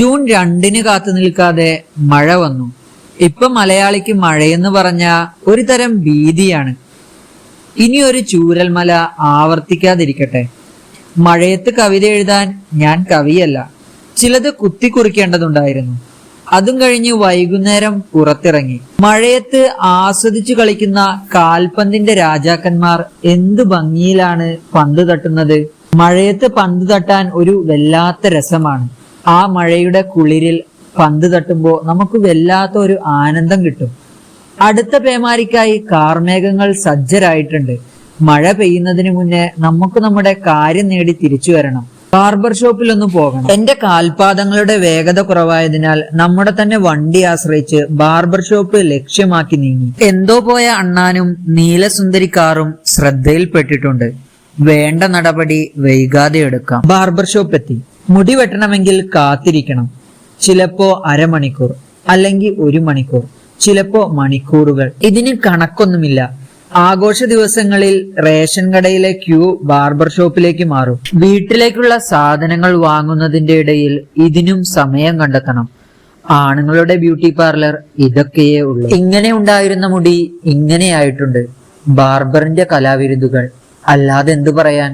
June 2 കാത്തു നിൽക്കാതെ മഴ വന്നു. ഇപ്പൊ മലയാളിക്ക് മഴയെന്ന് പറഞ്ഞ ഒരു തരം ഭീതിയാണ്. ഇനി ഒരു ചൂരൽമല ആവർത്തിക്കാതിരിക്കട്ടെ. മഴയത്ത് കവിത എഴുതാൻ ഞാൻ കവിയല്ല. ചിലത് കുത്തിക്കുറിക്കേണ്ടതുണ്ടായിരുന്നു. അതും കഴിഞ്ഞ് വൈകുന്നേരം പുറത്തിറങ്ങി. മഴയത്ത് ആസ്വദിച്ചു കളിക്കുന്ന കാൽപന്തിന്റെ രാജാക്കന്മാർ എന്തു ഭംഗിയിലാണ് പന്ത് തട്ടുന്നത്. മഴയത്ത് പന്ത് തട്ടാൻ ഒരു വല്ലാത്ത രസമാണ്. ആ മഴയുടെ കുളിരിൽ പന്ത് തട്ടുമ്പോൾ നമുക്ക് വല്ലാത്ത ഒരു ആനന്ദം കിട്ടും. അടുത്ത പേമാരിക്കായി കാർമേഘങ്ങൾ സജ്ജരായിട്ടുണ്ട്. മഴ പെയ്യുന്നതിന് മുന്നേ നമുക്ക് നമ്മുടെ കാര്യം നേടി തിരിച്ചു വരണം. ബാർബർ ഷോപ്പിൽ ഒന്ന് പോകണം. എന്റെ കാൽപാദങ്ങളുടെ വേഗത കുറവായതിനാൽ നമ്മുടെ തന്നെ വണ്ടി ആശ്രയിച്ച് ബാർബർ ഷോപ്പ് ലക്ഷ്യമാക്കി നീങ്ങി. എന്തോ പോയ അണ്ണാനും നീലസുന്ദരി കാറും ശ്രദ്ധയിൽപ്പെട്ടിട്ടുണ്ട്. വേണ്ട നടപടി വൈകാതെ എടുക്കാം. ബാർബർ ഷോപ്പ് എത്തി. മുടി വെട്ടണമെങ്കിൽ കാത്തിരിക്കണം. ചിലപ്പോ അരമണിക്കൂർ, അല്ലെങ്കിൽ 1 മണിക്കൂർ, ചിലപ്പോ മണിക്കൂറുകൾ. ഇതിന് കണക്കൊന്നുമില്ല. ആഘോഷ ദിവസങ്ങളിൽ റേഷൻ കടയിലെ ക്യൂ ബാർബർ ഷോപ്പിലേക്ക് മാറും. വീട്ടിലേക്കുള്ള സാധനങ്ങൾ വാങ്ങുന്നതിന്റെ ഇടയിൽ ഇതിനും സമയം കണ്ടെത്തണം. ആണുങ്ങളുടെ ബ്യൂട്ടി പാർലർ ഇതൊക്കെയേ ഉള്ളൂ. ഇങ്ങനെ ഉണ്ടായിരുന്ന മുടി ഇങ്ങനെയായിട്ടുണ്ട്. ബാർബറിന്റെ കലാവിരുതുകൾ, അല്ലാതെ എന്തു പറയാൻ.